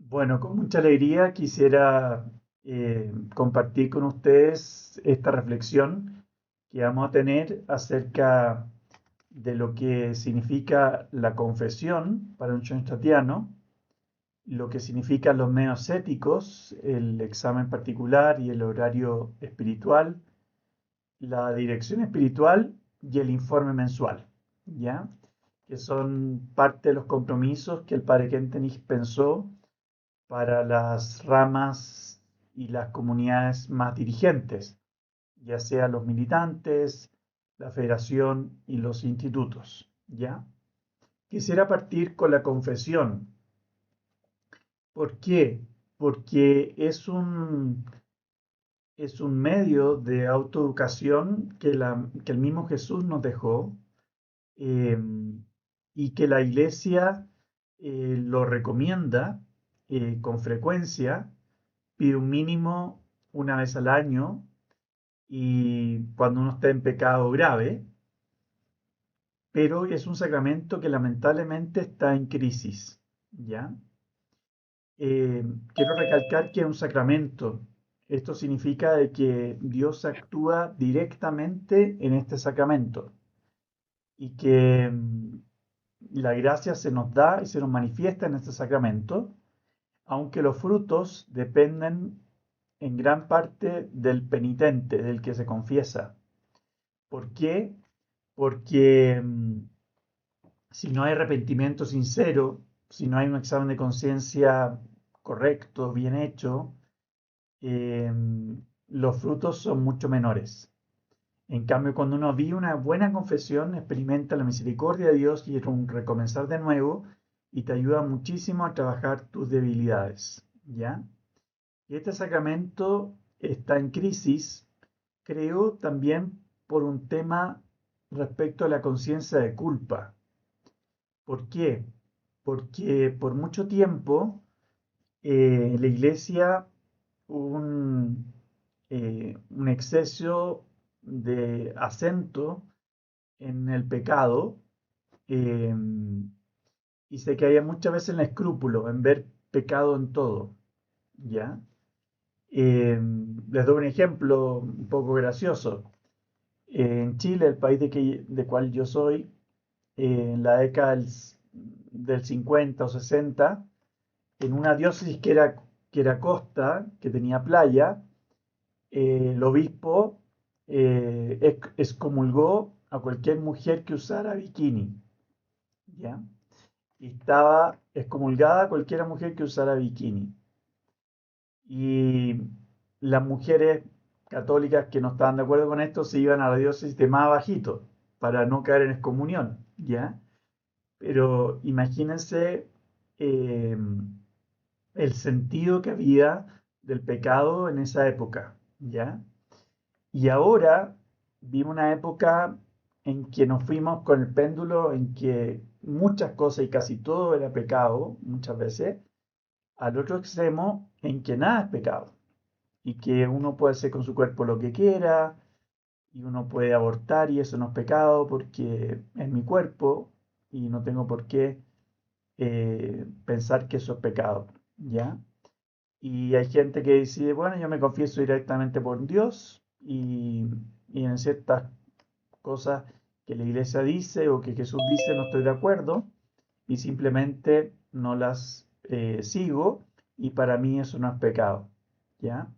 Bueno, con mucha alegría quisiera compartir con ustedes esta reflexión que vamos a tener acerca de lo que significa la confesión para un tatiano, lo que significan los medios éticos, el examen particular y el horario espiritual, la dirección espiritual y el informe mensual, ¿ya? Que son parte de los compromisos que el padre Kentenich pensó para las ramas y las comunidades más dirigentes, ya sea los militantes, la federación y los institutos, ¿ya? Quisiera partir con la confesión. ¿Por qué? Porque es un medio de autoeducación que el mismo Jesús nos dejó, eh, y que la iglesia lo recomienda con frecuencia, pide un mínimo una vez al año y cuando uno está en pecado grave, pero es un sacramento que lamentablemente está en crisis, ¿ya? Eh, Quiero recalcar que es un sacramento. Esto significa de que Dios actúa directamente en este sacramento y que la gracia se nos da y se nos manifiesta en este sacramento, aunque los frutos dependen en gran parte del penitente, del que se confiesa. ¿Por qué? Porque si no hay arrepentimiento sincero, si no hay un examen de conciencia correcto, bien hecho, eh, los frutos son mucho menores. En cambio, cuando uno vive una buena confesión, experimenta la misericordia de Dios y es un recomenzar de nuevo y te ayuda muchísimo a trabajar tus debilidades, ¿ya? Y este sacramento está en crisis, creo, también por un tema respecto a la conciencia de culpa. ¿Por qué? Porque por mucho tiempo la iglesia hubo un exceso de acento en el pecado, eh, y se caía muchas veces en el escrúpulo, en ver pecado en todo, ¿ya? Les doy un ejemplo un poco gracioso. En Chile, el país de cual yo soy, en la década del 50 o 60, en una diócesis que era costa, que tenía playa, el obispo excomulgó a cualquier mujer que usara bikini, ¿ya? Y estaba excomulgada cualquier mujer que usara bikini. Y las mujeres católicas que no estaban de acuerdo con esto se iban a la diócesis de más abajito para no caer en excomunión, ¿ya? Pero imagínense eh, el sentido que había del pecado en esa época, ¿ya? Y ahora vimos una época en que nos fuimos con el péndulo, en que muchas cosas y casi todo era pecado, muchas veces, al otro extremo en que nada es pecado y que uno puede hacer con su cuerpo lo que quiera y uno puede abortar y eso no es pecado porque es mi cuerpo y no tengo por qué pensar que eso es pecado, ¿ya? Y hay gente que decide, bueno, yo me confieso directamente por Dios y en ciertas cosas que la iglesia dice o que Jesús dice no estoy de acuerdo y simplemente no las sigo y para mí eso no es pecado, ¿ya?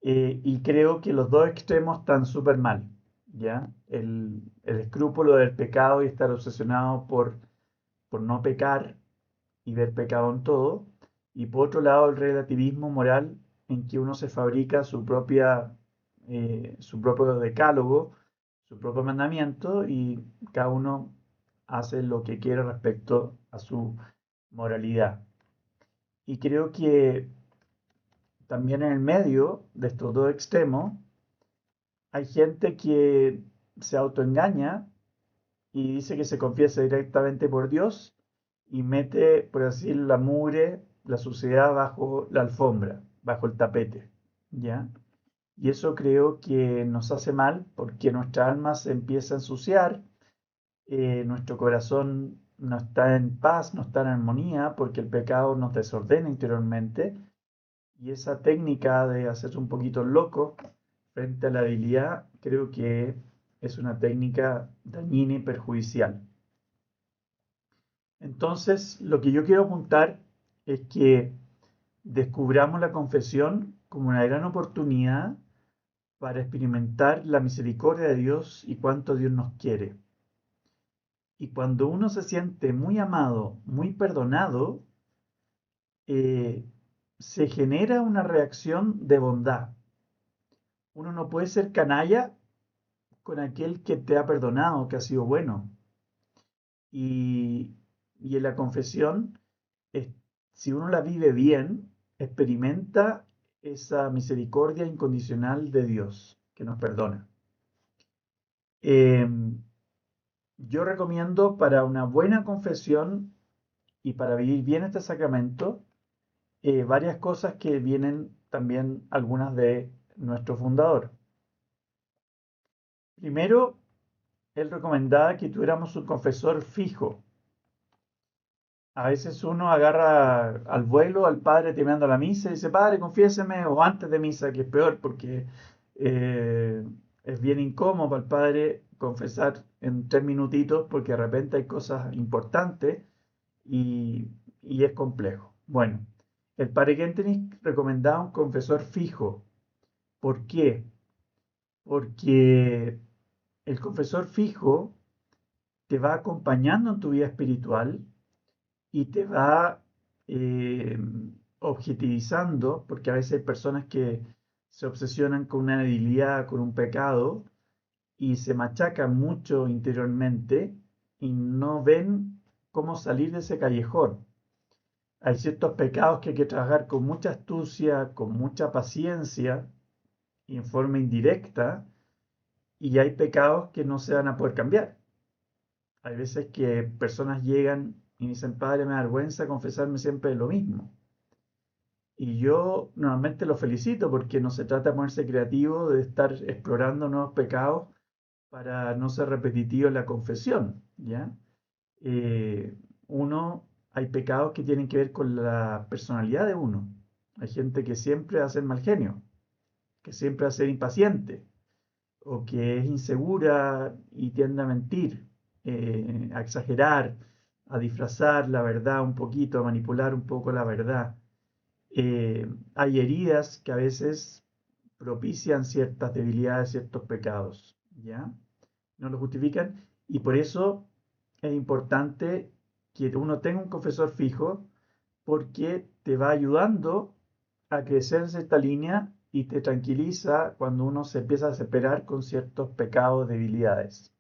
Y creo que los dos extremos están súper mal, ¿ya? El escrúpulo del pecado y estar obsesionado por no pecar y ver pecado en todo, y por otro lado el relativismo moral en que uno se fabrica su propio decálogo, su propio mandamiento y cada uno hace lo que quiere respecto a su moralidad. Y creo que también en el medio de estos dos extremos hay gente que se autoengaña y dice que se confiesa directamente por Dios y mete, por así decirlo, la mugre, la suciedad bajo la alfombra, bajo el tapete, ¿ya? Y eso creo que nos hace mal porque nuestra alma se empieza a ensuciar, nuestro corazón no está en paz, no está en armonía, porque el pecado nos desordena interiormente. Y esa técnica de hacerse un poquito loco frente a la debilidad, creo que es una técnica dañina y perjudicial. Entonces, lo que yo quiero apuntar es que descubramos la confesión como una gran oportunidad para experimentar la misericordia de Dios y cuánto Dios nos quiere. Y cuando uno se siente muy amado, muy perdonado, eh, se genera una reacción de bondad. Uno no puede ser canalla con aquel que te ha perdonado, que ha sido bueno. Y, y en la confesión, es- si uno la vive bien, experimenta esa misericordia incondicional de Dios, que nos perdona. Em, yo recomiendo para una buena confesión y para vivir bien este sacramento, varias cosas que vienen también algunas de nuestro fundador. Primero, él recomendaba que tuviéramos un confesor fijo. A veces uno agarra al vuelo al padre terminando la misa y dice, padre, confiéseme, o antes de misa, que es peor porque eh, es bien incómodo para el padre confesar en 3 minutitos porque de repente hay cosas importantes y, y es complejo. Bueno, el padre Kentenich recomendaba un confesor fijo. ¿Por qué? Porque el confesor fijo te va acompañando en tu vida espiritual y te va eh, objetivizando, porque a veces hay personas que se obsesionan con una debilidad, con un pecado, y se machacan mucho interiormente y no ven cómo salir de ese callejón. Hay ciertos pecados que hay que trabajar con mucha astucia, con mucha paciencia y en forma indirecta, y hay pecados que no se van a poder cambiar. Hay veces que personas llegan y dicen, padre, me da vergüenza confesarme siempre lo mismo. Y yo normalmente lo felicito porque no se trata de ponerse creativo, de estar explorando nuevos pecados para no ser repetitivo en la confesión, ¿ya? Eh, hay pecados que tienen que ver con la personalidad de uno. Hay gente que siempre hace el mal genio, que siempre hace impaciente, o que es insegura y tiende a mentir, a exagerar, a disfrazar la verdad un poquito, a manipular un poco la verdad. Hay heridas que a veces propician ciertas debilidades, ciertos pecados, ¿ya? No lo justifican y por eso es importante que uno tenga un confesor fijo porque te va ayudando a crecer en esta línea y te tranquiliza cuando uno se empieza a desesperar con ciertos pecados, debilidades.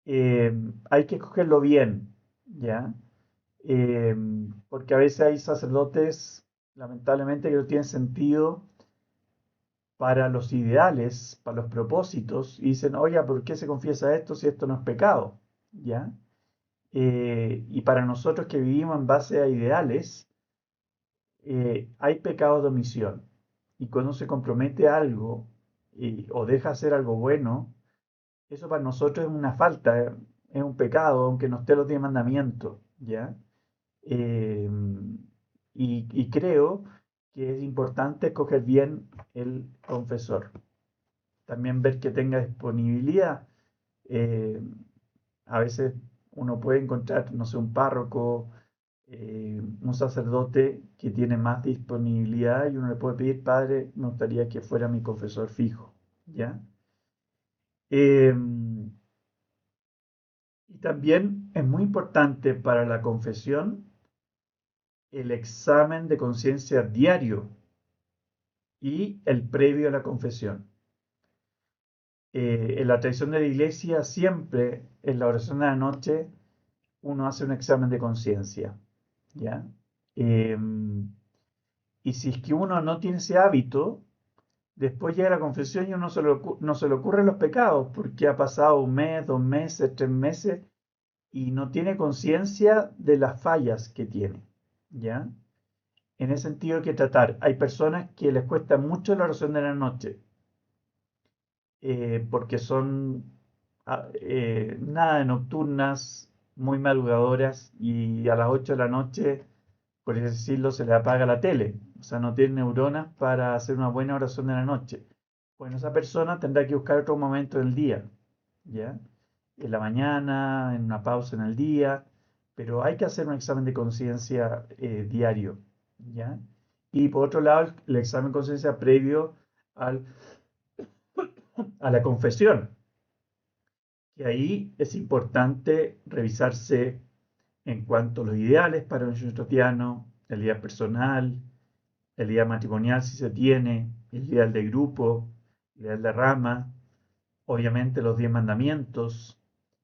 Hay que escogerlo bien, ¿ya? Porque a veces hay sacerdotes, lamentablemente, que no tienen sentido para los ideales, para los propósitos, y dicen, oye, ¿por qué se confiesa esto si esto no es pecado? ¿Ya? Y para nosotros que vivimos en base a ideales, hay pecados de omisión. Y cuando se compromete a algo o deja hacer algo bueno, eso para nosotros es una falta, es un pecado, aunque no esté los 10 mandamientos, ¿ya? Eh, y creo que es importante escoger bien el confesor. También ver que tenga disponibilidad. Eh, a veces uno puede encontrar, no sé, un párroco, un sacerdote que tiene más disponibilidad y uno le puede pedir, padre, me gustaría que fuera mi confesor fijo, ¿ya? Eh, y también es muy importante para la confesión el examen de conciencia diario y el previo a la confesión. En la tradición de la iglesia siempre en la oración de la noche uno hace un examen de conciencia, ¿ya? Y si es que uno no tiene ese hábito, después llega la confesión y uno no se le ocurren los pecados, porque ha pasado un mes, 2 meses, 3 meses, y no tiene conciencia de las fallas que tiene, ¿ya? En ese sentido hay que tratar. Hay personas que les cuesta mucho la oración de la noche, porque son nada de nocturnas, muy madrugadoras y a las 8 de la noche, por así decirlo, se le apaga la tele. O sea, no tiene neuronas para hacer una buena oración de la noche. Bueno, esa persona tendrá que buscar otro momento del día, ¿ya? En la mañana, en una pausa en el día, pero hay que hacer un examen de conciencia diario, ¿ya? Y por otro lado, el examen de conciencia previo al- a la confesión, que ahí es importante revisarse en cuanto a los ideales para un cristiano, el ideal personal, el ideal matrimonial si se tiene, el ideal de grupo, el ideal de rama, obviamente los 10 mandamientos.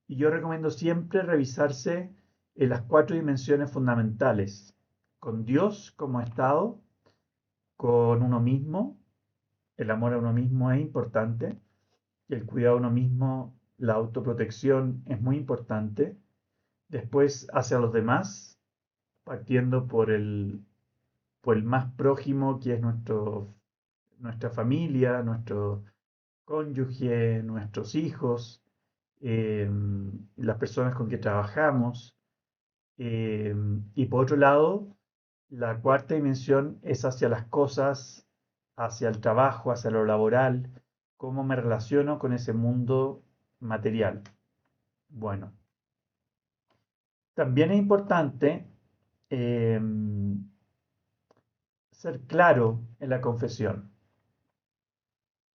Y yo recomiendo siempre revisarse en las 4 dimensiones fundamentales, con Dios como estado, con uno mismo, el amor a uno mismo es importante, el cuidado a uno mismo, la autoprotección es muy importante, después hacia los demás, partiendo por el más prójimo que es nuestra familia, nuestro cónyuge, nuestros hijos, eh, las personas con que trabajamos. Y por otro lado, la 4 dimensión es hacia las cosas, hacia el trabajo, hacia lo laboral, cómo me relaciono con ese mundo material. Bueno, también es importante eh, ser claro en la confesión.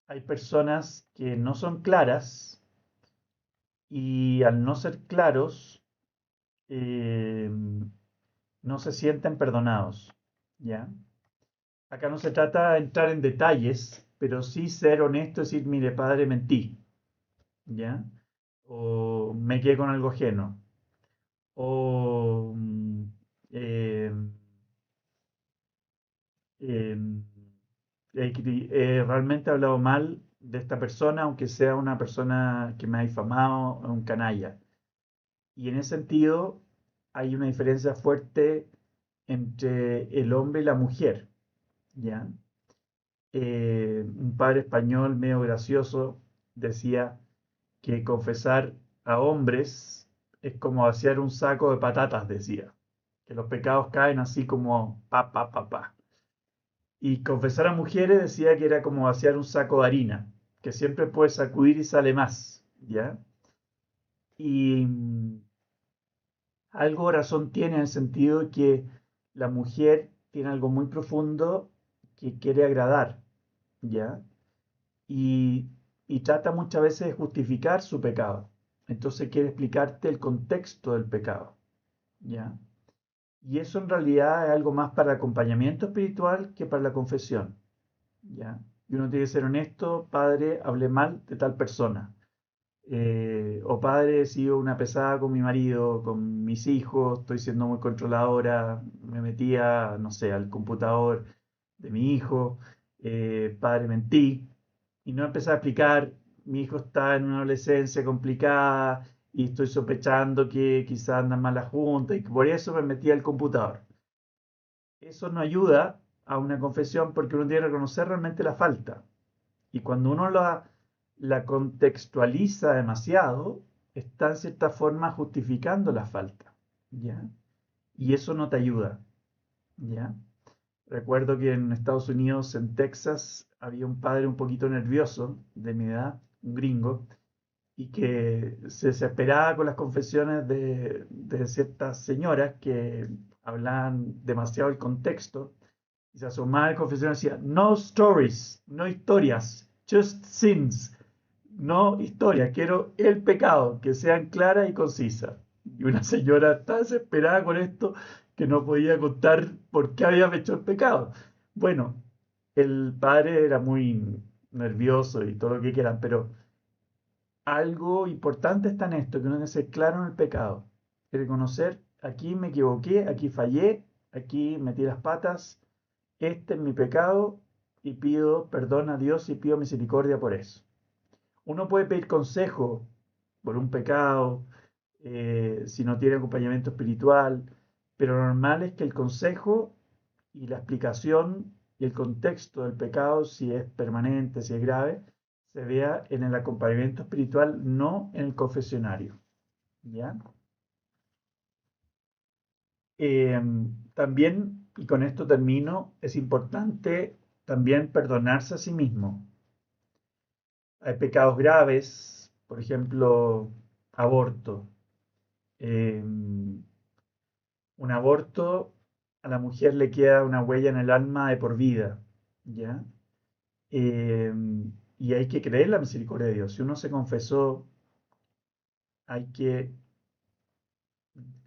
Hay personas que no son claras y al no ser claros eh, no se sienten perdonados, ¿ya? Acá no se trata de entrar en detalles, pero sí ser honesto y decir, mire, padre, mentí, ¿ya? O me quedé con algo ajeno. O eh, eh, realmente he hablado mal de esta persona, aunque sea una persona que me ha difamado, un canalla. Y en ese sentido hay una diferencia fuerte entre el hombre y la mujer, ¿ya? Un padre español medio gracioso decía que confesar a hombres es como vaciar un saco de patatas, decía, que los pecados caen así como pa, pa, pa, pa. Y confesar a mujeres decía que era como vaciar un saco de harina, que siempre puedes sacudir y sale más, ¿ya? Y algo de razón tiene en el sentido de que la mujer tiene algo muy profundo que quiere agradar, ¿ya? Y, y trata muchas veces de justificar su pecado. Entonces quiere explicarte el contexto del pecado, ¿ya? Y eso en realidad es algo más para el acompañamiento espiritual que para la confesión, ¿ya? Y uno tiene que ser honesto, padre, hablé mal de tal persona. O padre, he sido una pesada con mi marido, con mis hijos, estoy siendo muy controladora, me metía, no sé, al computador de mi hijo, padre, mentí, y no empecé a explicar, mi hijo está en una adolescencia complicada y estoy sospechando que quizás andan malas juntas y que por eso me metí al computador. Eso no ayuda a una confesión porque uno tiene que reconocer realmente la falta. Y cuando uno la contextualiza demasiado, está en cierta forma justificando la falta, ¿ya? Y eso no te ayuda, ¿ya? Recuerdo que en Estados Unidos, en Texas, había un padre un poquito nervioso de mi edad, un gringo, y que se desesperaba con las confesiones de ciertas señoras que hablaban demasiado el contexto y se asomaba al confesionario y decía, no stories, no historias, just sins, no historias, quiero el pecado, que sean claras y concisas. Y una señora está desesperada con esto que no podía contar por qué había hecho el pecado. Bueno, el padre era muy nervioso y todo lo que quieran, pero algo importante está en esto, que uno tiene que ser claro en el pecado. Y reconocer, aquí me equivoqué, aquí fallé, aquí metí las patas, este es mi pecado y pido perdón a Dios y pido misericordia por eso. Uno puede pedir consejo por un pecado, si no tiene acompañamiento espiritual, pero lo normal es que el consejo y la explicación y el contexto del pecado, si es permanente, si es grave, se vea en el acompañamiento espiritual, no en el confesionario. ¿Ya? También, y con esto termino, es importante también perdonarse a sí mismo. Hay pecados graves, por ejemplo, aborto. Eh, un aborto a la mujer le queda una huella en el alma de por vida, ¿ya? Eh, y hay que creer en la misericordia de Dios. Si uno se confesó, hay que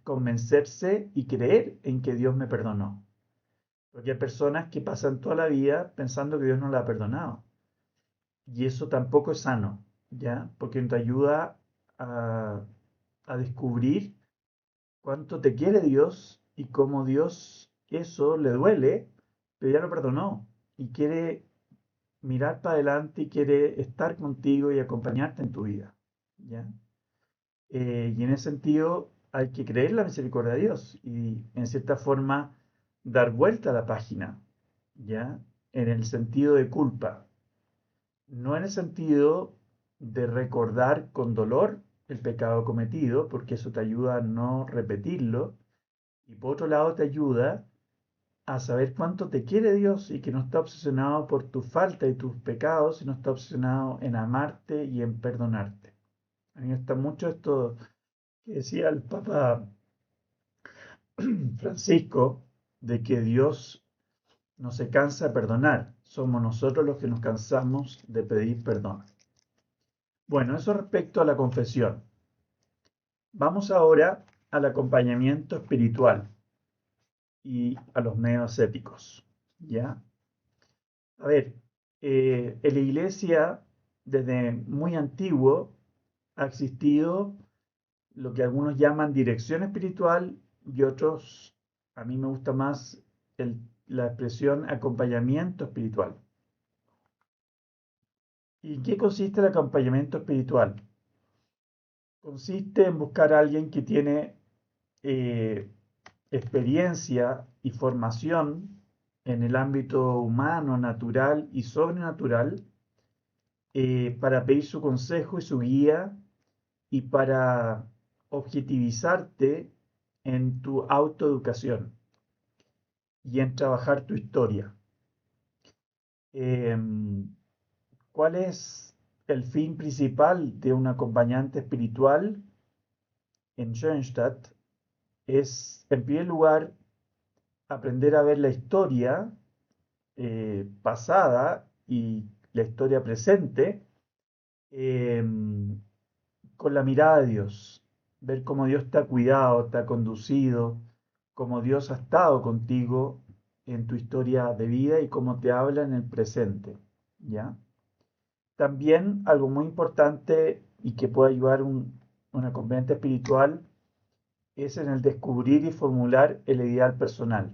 convencerse y creer en que Dios me perdonó. Porque hay personas que pasan toda la vida pensando que Dios no la ha perdonado. Y eso tampoco es sano, ¿ya? Porque te ayuda a, a descubrir cuánto te quiere Dios y cómo Dios eso le duele, pero ya lo perdonó y quiere mirar para adelante y quiere estar contigo y acompañarte en tu vida, ¿ya? Y en ese sentido hay que creer en la misericordia de Dios y en cierta forma dar vuelta a la página, ¿ya? En el sentido de culpa, no en el sentido de recordar con dolor el pecado cometido, porque eso te ayuda a no repetirlo, y por otro lado te ayuda a saber cuánto te quiere Dios y que no está obsesionado por tu falta y tus pecados, sino está obsesionado en amarte y en perdonarte. A mí me gusta mucho esto que decía el Papa Francisco, de que Dios no se cansa de perdonar, somos nosotros los que nos cansamos de pedir perdón. Bueno, eso respecto a la confesión. Vamos ahora al acompañamiento espiritual y a los medios éticos, ¿ya? A ver, en la iglesia, desde muy antiguo, ha existido lo que algunos llaman dirección espiritual y otros, a mí me gusta más la expresión acompañamiento espiritual. ¿Y en qué consiste el acompañamiento espiritual? Consiste en buscar a alguien que tiene eh, experiencia y formación en el ámbito humano, natural y sobrenatural para pedir su consejo y su guía y para objetivizarte en tu autoeducación y en trabajar tu historia. Em, ¿Cuál es el fin principal de un acompañante espiritual en Schoenstatt? Es, en primer lugar, aprender a ver la historia pasada y la historia presente em, con la mirada de Dios, ver cómo Dios te ha cuidado, te ha conducido, cómo Dios ha estado contigo en tu historia de vida y cómo te habla en el presente, ¿ya? También algo muy importante y que puede ayudar un acompañante espiritual es en el descubrir y formular el ideal personal.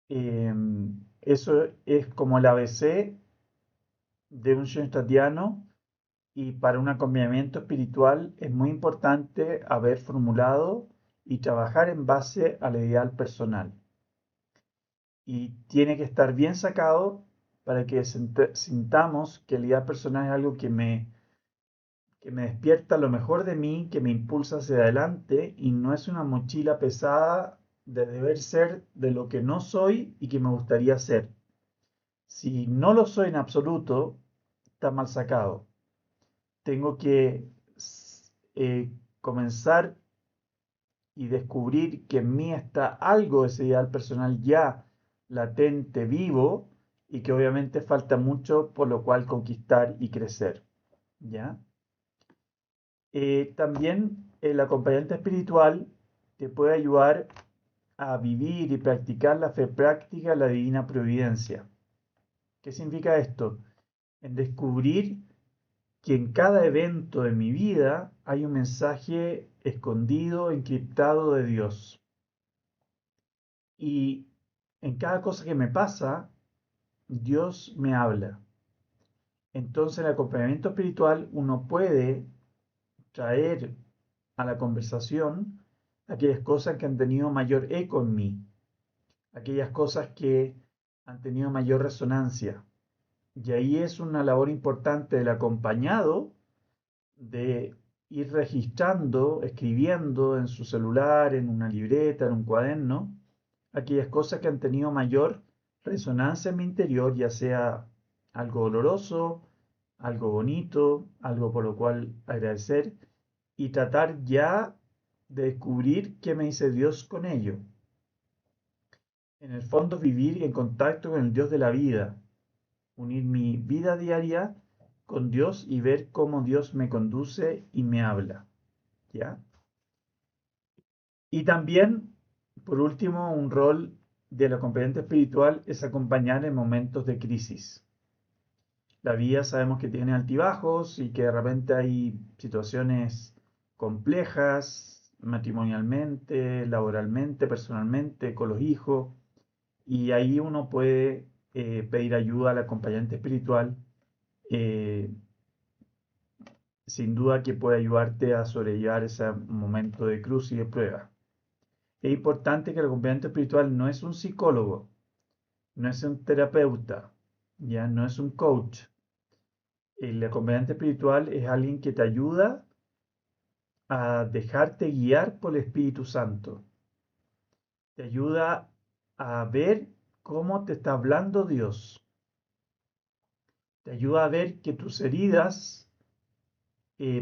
Eso es como el ABC de un Schoenstattiano y para un acompañamiento espiritual es muy importante haber formulado y trabajar en base al ideal personal. Y tiene que estar bien sacado para que sintamos que el ideal personal es algo que me despierta lo mejor de mí, que me impulsa hacia adelante y no es una mochila pesada de deber ser de lo que no soy y que me gustaría ser. Si no lo soy en absoluto, está mal sacado. Tengo que comenzar y descubrir que en mí está algo de ese ideal personal ya latente, vivo, y que obviamente falta mucho por lo cual conquistar y crecer. ¿Ya? También el acompañante espiritual te puede ayudar a vivir y practicar la fe práctica, la divina providencia. ¿Qué significa esto? En descubrir que en cada evento de mi vida hay un mensaje escondido, encriptado de Dios. Y en cada cosa que me pasa, Dios me habla. Entonces, en el acompañamiento espiritual uno puede traer a la conversación aquellas cosas que han tenido mayor eco en mí, aquellas cosas que han tenido mayor resonancia. Y ahí es una labor importante del acompañado de ir registrando, escribiendo en su celular, en una libreta, en un cuaderno, aquellas cosas que han tenido mayor resonancia en mi interior, ya sea algo doloroso, algo bonito, algo por lo cual agradecer, y tratar ya de descubrir qué me dice Dios con ello. En el fondo, vivir en contacto con el Dios de la vida, unir mi vida diaria con Dios y ver cómo Dios me conduce y me habla, ¿ya? Y también, por último, un rol del acompañante espiritual es acompañar en momentos de crisis. La vida sabemos que tiene altibajos y que de repente hay situaciones complejas matrimonialmente, laboralmente, personalmente, con los hijos, y ahí uno puede pedir ayuda al acompañante espiritual, eh, sin duda que puede ayudarte a sobrellevar ese momento de cruz y de prueba. Es importante que el acompañante espiritual no es un psicólogo, no es un terapeuta, ya no es un coach. El acompañante espiritual es alguien que te ayuda a dejarte guiar por el Espíritu Santo. Te ayuda a ver cómo te está hablando Dios. Te ayuda a ver que tus heridas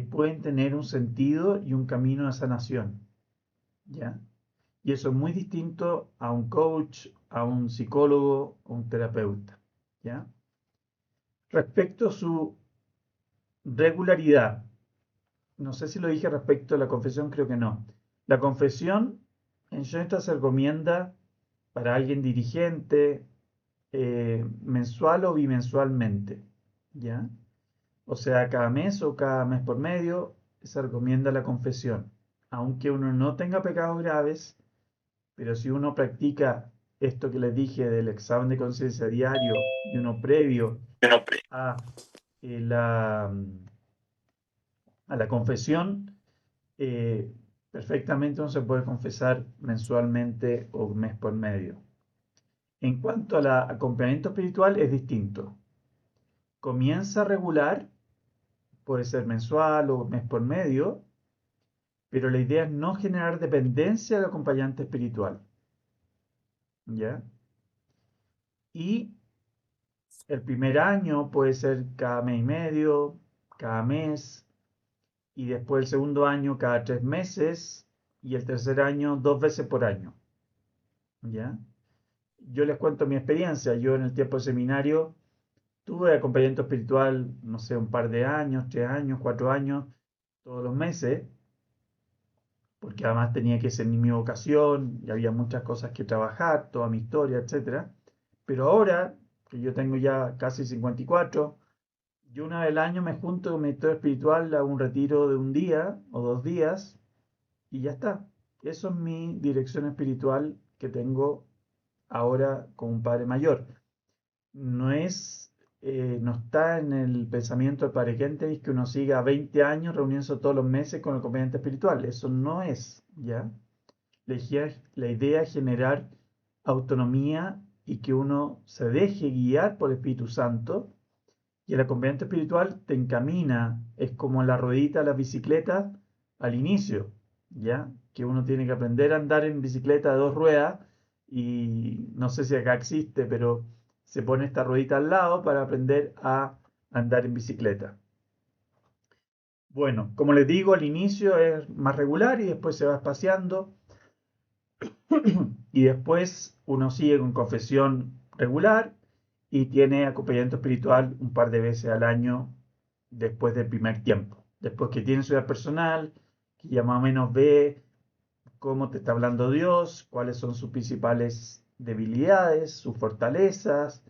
pueden tener un sentido y un camino de sanación. ¿Ya? Y eso es muy distinto a un coach, a un psicólogo o un terapeuta. ¿Ya? Respecto a su regularidad, no sé si lo dije respecto a la confesión, creo que no. La confesión en Schoenstatt se recomienda para alguien dirigente mensual o bimensualmente, ¿ya? O sea, cada mes o cada mes por medio se recomienda la confesión. Aunque uno no tenga pecados graves, pero si uno practica esto que les dije del examen de conciencia diario y uno previo a eh, la, a la confesión, eh, perfectamente uno se puede confesar mensualmente o mes por medio. En cuanto al acompañamiento espiritual, es distinto. Comienza regular, puede ser mensual o mes por medio, pero la idea es no generar dependencia del acompañante espiritual. ¿Ya? Y el primer año puede ser cada mes y medio, cada mes, y después el segundo año cada 3 meses, y el tercer año 2 veces por año. ¿Ya? Yo les cuento mi experiencia. Yo en el tiempo de seminario tuve acompañamiento espiritual, no sé, un par de años, 3 años, 4 años, todos los meses, porque además tenía que ser mi vocación y había muchas cosas que trabajar, toda mi historia, etcétera. Pero ahora, que yo tengo ya casi 54, yo una vez al año me junto con mi director espiritual a un retiro de un día o 2 días y ya está. Eso es mi dirección espiritual que tengo ahora con un padre mayor. No es, no está en el pensamiento del padre Kentenich que uno siga 20 años reuniéndose todos los meses con el acompañante espiritual. Eso no es, ¿ya? La idea es generar autonomía y que uno se deje guiar por el Espíritu Santo y el acompañante espiritual te encamina, es como la ruedita de la bicicleta al inicio, ¿ya? Que uno tiene que aprender a andar en bicicleta de 2 ruedas y no sé si acá existe, pero se pone esta ruedita al lado para aprender a andar en bicicleta. Bueno, como les digo, al inicio es más regular y después se va espaciando y después uno sigue con confesión regular y tiene acompañamiento espiritual un par de veces al año después del primer tiempo. Después que tiene su vida personal, que ya más o menos ve cómo te está hablando Dios, cuáles son sus principales debilidades, sus fortalezas,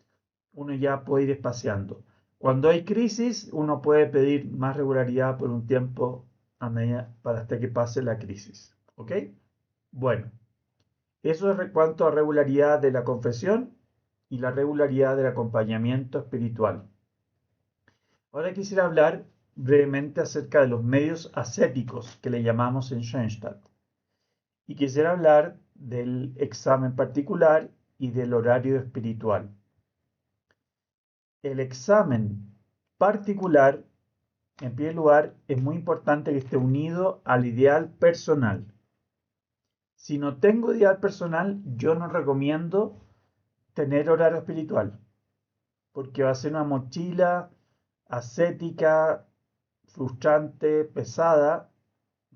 uno ya puede ir espaciando. Cuando hay crisis, uno puede pedir más regularidad por un tiempo para hasta que pase la crisis. ¿Ok? Bueno, eso es cuanto a regularidad de la confesión y la regularidad del acompañamiento espiritual. Ahora quisiera hablar brevemente acerca de los medios ascéticos que le llamamos en Schoenstatt. Y quisiera hablar del examen particular y del horario espiritual. El examen particular En primer lugar, es muy importante que esté unido al ideal personal. Si no tengo ideal personal, yo no recomiendo tener horario espiritual, porque va a ser una mochila ascética, frustrante, pesada,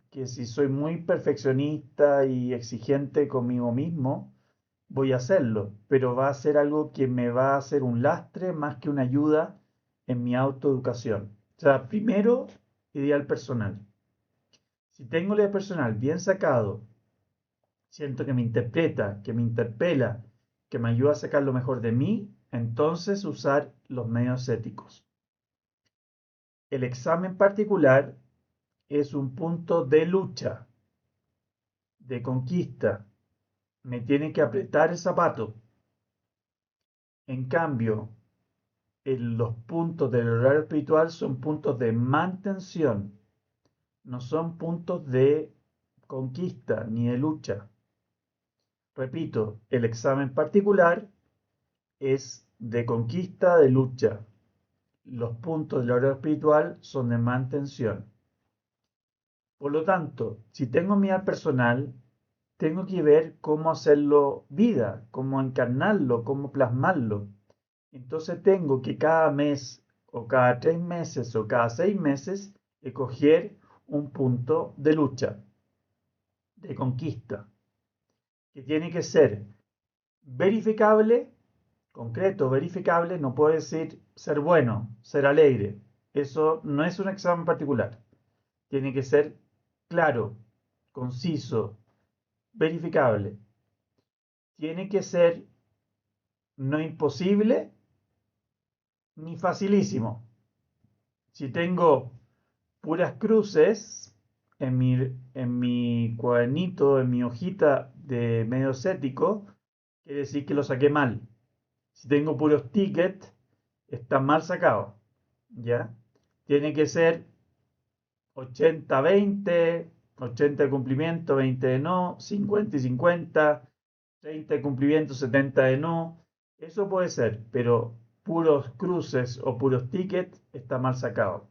que si soy muy perfeccionista y exigente conmigo mismo, voy a hacerlo, pero va a ser algo que me va a hacer un lastre más que una ayuda en mi autoeducación. O sea, primero, ideal personal. Si tengo el ideal personal bien sacado, siento que me interpreta, que me interpela, que me ayuda a sacar lo mejor de mí, entonces usar los medios éticos. El examen particular es un punto de lucha, de conquista. Me tiene que apretar el zapato. En cambio, los puntos del horario espiritual son puntos de mantención, no son puntos de conquista ni de lucha. Repito, el examen particular es de conquista, de lucha. Los puntos del horario espiritual son de mantención. Por lo tanto, si tengo mi vida personal, tengo que ver cómo hacerlo vida, cómo encarnarlo, cómo plasmarlo. Entonces tengo que cada mes o cada 3 meses o cada 6 meses escoger un punto de lucha, de conquista, que tiene que ser verificable, concreto, verificable, no puede decir ser bueno, ser alegre. Eso no es un examen particular. Tiene que ser claro, conciso, verificable. Tiene que ser no imposible ni facilísimo. Si tengo puras cruces en mi cuadernito, en mi hojita de medio escético, quiere decir que lo saqué mal. Si tengo puros tickets, está mal sacado. ¿Ya? Tiene que ser 80-20, 80 de cumplimiento, 20 de no, 50 y 50, 30 de cumplimiento, 70 de no. Eso puede ser, pero puros cruces o puros tickets está mal sacado.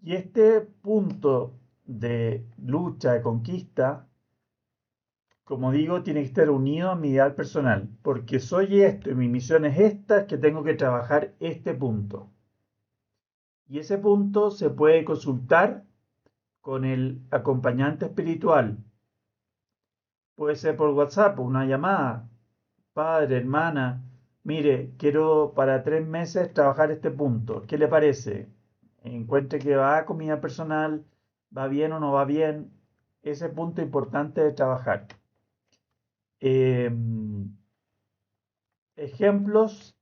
Y este punto de lucha, de conquista, como digo, tiene que estar unido a mi ideal personal, porque soy esto y mi misión es esta, es que tengo que trabajar este punto. Y ese punto se puede consultar con el acompañante espiritual. Puede ser por WhatsApp, una llamada. Padre, hermana, mire, quiero para 3 meses trabajar este punto. ¿Qué le parece? Encuentre que va con mi vida personal, va bien o no va bien. Ese punto importante de trabajar. Ejemplos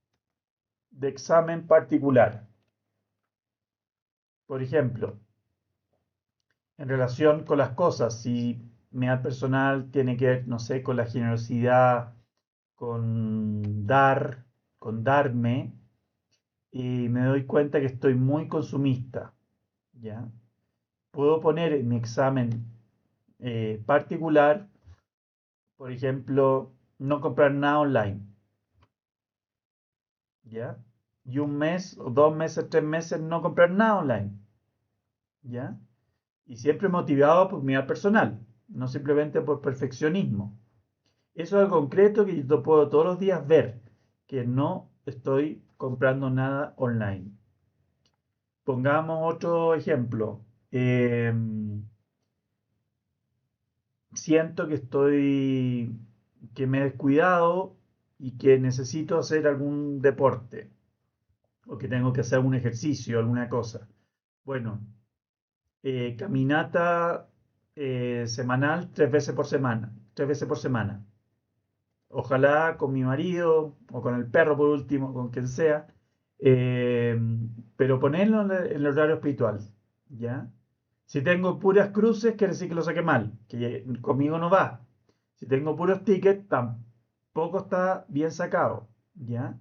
de examen particular. Por ejemplo, en relación con las cosas, si mi vida personal tiene que ver, no sé, con la generosidad, con dar, con darme, y me doy cuenta que estoy muy consumista, ¿ya? Puedo poner en mi examen particular, por ejemplo, no comprar nada online, ¿ya? Y un mes, o 2 meses, 3 meses, no comprar nada online, ¿ya? Y siempre motivado por mi vida personal, no simplemente por perfeccionismo. Eso es algo concreto que yo puedo todos los días ver, que no estoy comprando nada online. Pongamos otro ejemplo. Siento que me he descuidado y que necesito hacer algún deporte o que tengo que hacer algún ejercicio, alguna cosa. Bueno, caminata semanal 3 veces por semana, 3 veces por semana. Ojalá con mi marido o con el perro por último, con quien sea, eh, pero ponerlo en el horario espiritual, ¿ya? Si tengo puras cruces, quiere decir que lo saqué mal, que conmigo no va. Si tengo puros tickets, tampoco está bien sacado, ¿ya?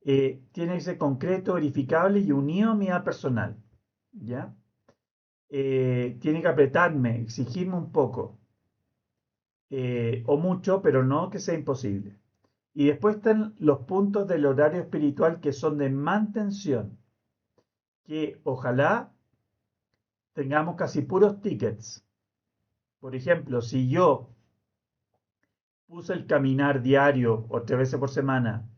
Tiene que ser concreto, verificable y unido a mi vida personal, ¿ya? Tiene que apretarme, exigirme un poco, o mucho, pero no que sea imposible. Y después están los puntos del horario espiritual que son de mantención. que ojalá tengamos casi puros tickets. Por ejemplo, si yo puse el caminar diario o 3 veces por semana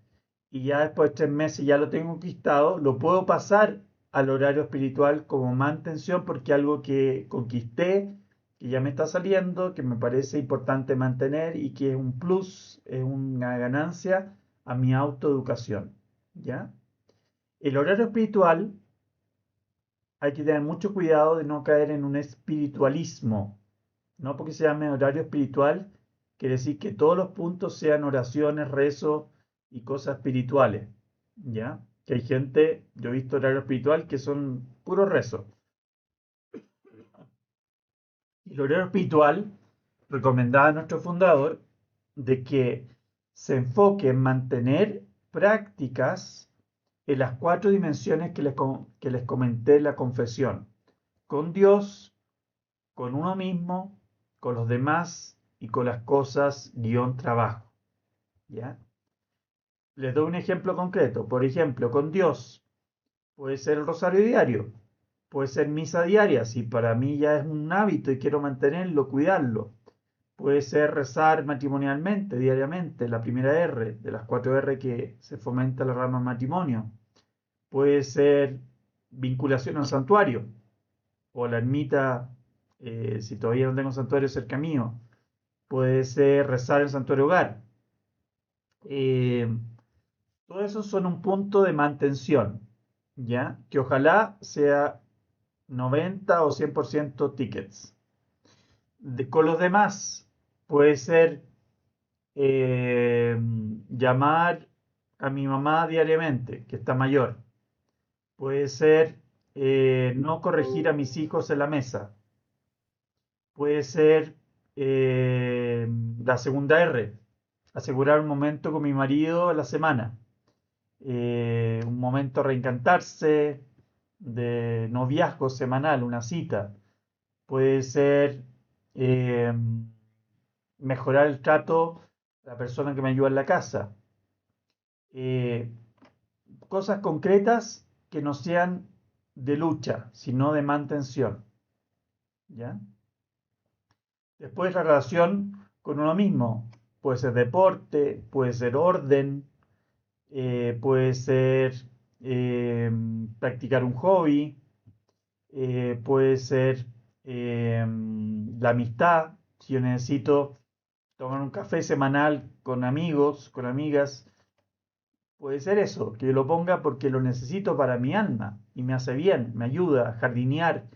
y ya después de 3 meses ya lo tengo conquistado, lo puedo pasar al horario espiritual como mantención porque algo que conquisté, que ya me está saliendo, que me parece importante mantener y que es un plus, es una ganancia a mi autoeducación. ¿Ya? El horario espiritual hay que tener mucho cuidado de no caer en un espiritualismo. No porque se llame horario espiritual, quiere decir que todos los puntos sean oraciones, rezo y cosas espirituales. ¿Ya? Que hay gente, yo he visto horario espiritual que son puro rezo. Y el horario espiritual, recomendaba a nuestro fundador, de que se enfoque en mantener prácticas en las 4 dimensiones que les comenté en la confesión. Con Dios, con uno mismo, con los demás y con las cosas guión trabajo. ¿Ya? Les doy un ejemplo concreto. Por ejemplo, con Dios puede ser el rosario diario, puede ser misa diaria, si para mí ya es un hábito y quiero mantenerlo, cuidarlo. Puede ser rezar matrimonialmente, diariamente, la primera R, de las 4 R que se fomenta la rama matrimonio. Puede ser vinculación al santuario o a la ermita, si todavía no tengo santuario cerca mío. Puede ser rezar en el santuario hogar. Eh, Todo eso son un punto de mantención, ¿ya? Que ojalá sea 90 o 100% tickets. Con los demás puede ser llamar a mi mamá diariamente, que está mayor. Puede ser no corregir a mis hijos en la mesa. Puede ser la segunda R, asegurar un momento con mi marido a la semana. Un momento de reencantarse, de noviazgo semanal, una cita. Puede ser eh, mejorar el trato de la persona que me ayuda en la casa. Eh, Cosas concretas que no sean de lucha, sino de mantención. ¿Ya? Después la relación con uno mismo. Puede ser deporte, puede ser orden, puede ser practicar un hobby, puede ser la amistad. Si yo necesito tomar un café semanal con amigos, con amigas, puede ser eso, que yo lo ponga porque lo necesito para mi alma y me hace bien, me ayuda a jardinear.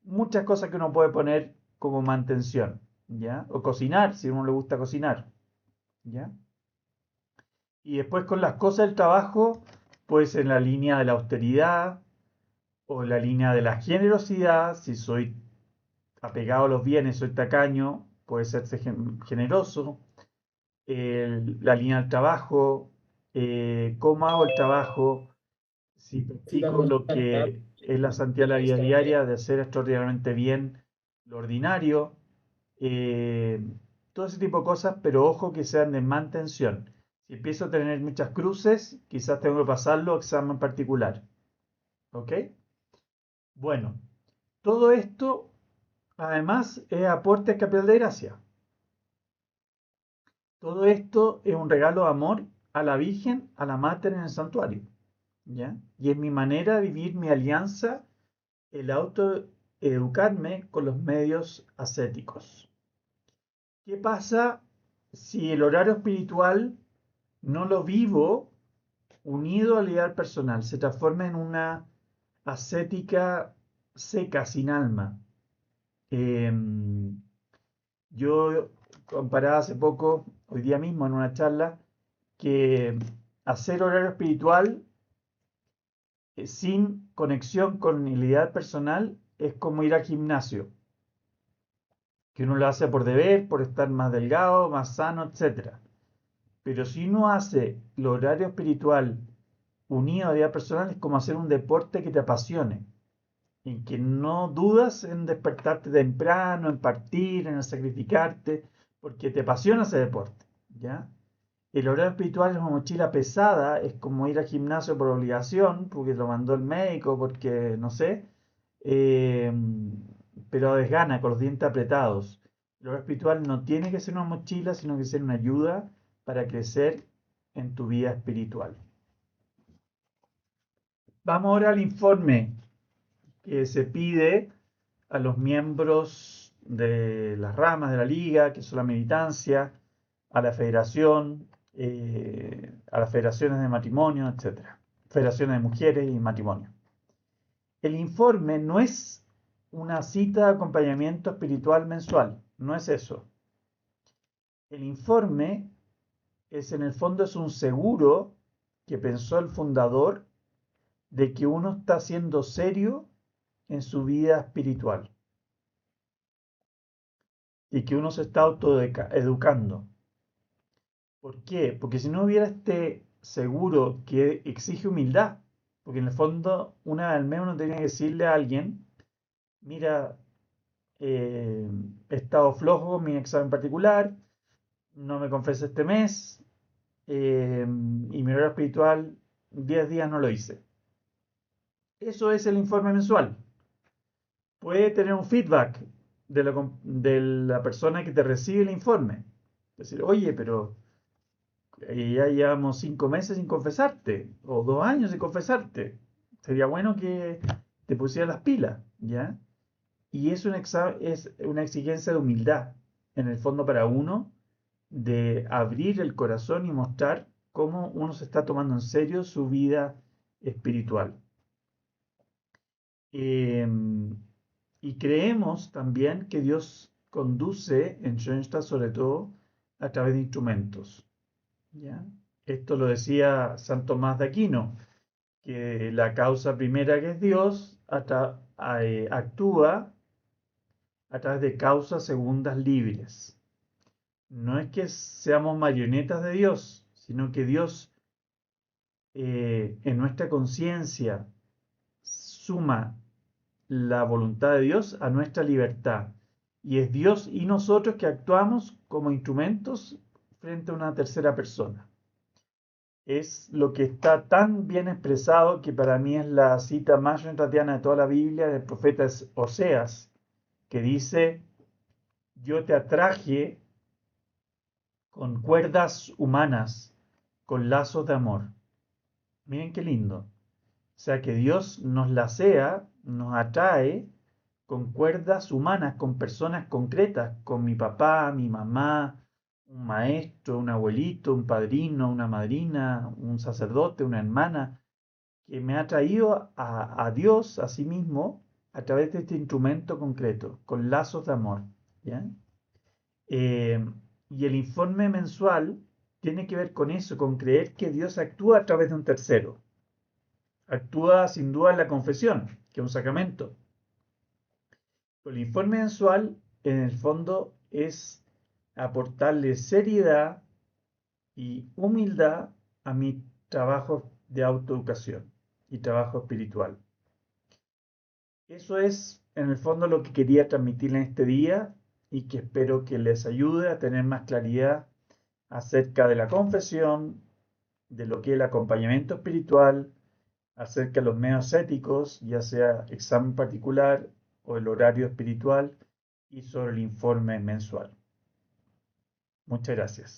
Muchas cosas que uno puede poner como mantención, ¿ya? O cocinar, si a uno le gusta cocinar, ¿ya? Y después con las cosas del trabajo, pues en la línea de la austeridad o en la línea de la generosidad, si soy apegado a los bienes, soy tacaño, puede ser generoso. La línea del trabajo, cómo hago el trabajo, si practico lo que es la santidad de la vida diaria, de hacer extraordinariamente bien lo ordinario, eh, todo ese tipo de cosas, pero ojo que sean de mantención. Si empiezo a tener muchas cruces, quizás tengo que pasarlo a examen particular. ¿Ok? Bueno, todo esto además es aporte al capital de gracia. Todo esto es un regalo de amor a la Virgen, a la Mater en el santuario. ¿Ya? Y es mi manera de vivir mi alianza, el autoeducarme con los medios ascéticos. ¿Qué pasa si el horario espiritual no lo vivo unido al ideal personal? Se transforma en una ascética seca, sin alma. Yo comparaba hace poco, hoy día mismo en una charla, que hacer horario espiritual sin conexión con el ideal personal es como ir al gimnasio, que uno lo hace por deber, por estar más delgado, más sano, etcétera. Pero si uno hace el horario espiritual unido al ideal personal, es como hacer un deporte que te apasione, en que no dudas en despertarte temprano, en partir, en sacrificarte, porque te apasiona ese deporte, ¿ya? El horario espiritual es una mochila pesada, es como ir al gimnasio por obligación, porque lo mandó el médico, porque no sé, eh, pero desgana con los dientes apretados. El horario espiritual no tiene que ser una mochila, sino que ser una ayuda para crecer en tu vida espiritual. Vamos ahora al informe que se pide a los miembros de las ramas de la liga, que son la militancia, a la federación, a las federaciones de matrimonio, etcétera, federaciones de mujeres y matrimonio. El informe no es una cita de acompañamiento espiritual mensual, no es eso. El informe en el fondo es un seguro que pensó el fundador de que uno está siendo serio en su vida espiritual y que uno se está autoeducando. ¿Por qué? Porque si no hubiera este seguro que exige humildad, porque en el fondo una vez al mes uno tiene que decirle a alguien, mira, he estado flojo con mi examen particular, no me confesé este mes, y mi horario espiritual 10 días no lo hice. Eso es el informe mensual. Puede tener un feedback de la persona que te recibe el informe. Decir, oye, pero ya llevamos 5 meses sin confesarte, o 2 años sin confesarte. Sería bueno que te pusieras las pilas, ¿ya? Y es una exigencia de humildad, en el fondo para uno, de abrir el corazón y mostrar cómo uno se está tomando en serio su vida espiritual. Y creemos también que Dios conduce en Schoenstatt sobre todo a través de instrumentos. ¿Ya? Esto lo decía San Tomás de Aquino, que la causa primera que es Dios actúa a través de causas segundas libres. No es que seamos marionetas de Dios, sino que Dios en nuestra conciencia suma la voluntad de Dios a nuestra libertad. Y es Dios y nosotros que actuamos como instrumentos frente a una tercera persona. Es lo que está tan bien expresado que para mí es la cita más rentratiana de toda la Biblia del profeta Oseas, que dice, yo te atraje con cuerdas humanas, con lazos de amor. Miren qué lindo. O sea que Dios nos lacea, nos atrae con cuerdas humanas, con personas concretas, con mi papá, mi mamá, un maestro, un abuelito, un padrino, una madrina, un sacerdote, una hermana, que me ha traído a Dios a sí mismo a través de este instrumento concreto, con lazos de amor. ¿Ya? Eh, y el informe mensual tiene que ver con eso, con creer que Dios actúa a través de un tercero. Actúa sin duda en la confesión, que es un sacramento. El informe mensual, en el fondo, es aportarle seriedad y humildad a mi trabajo de autoeducación y trabajo espiritual. Eso es, en el fondo, lo que quería transmitir en este día y que espero que les ayude a tener más claridad acerca de la confesión, de lo que es el acompañamiento espiritual, acerca de los medios éticos, ya sea examen particular o el horario espiritual, y sobre el informe mensual. Muchas gracias.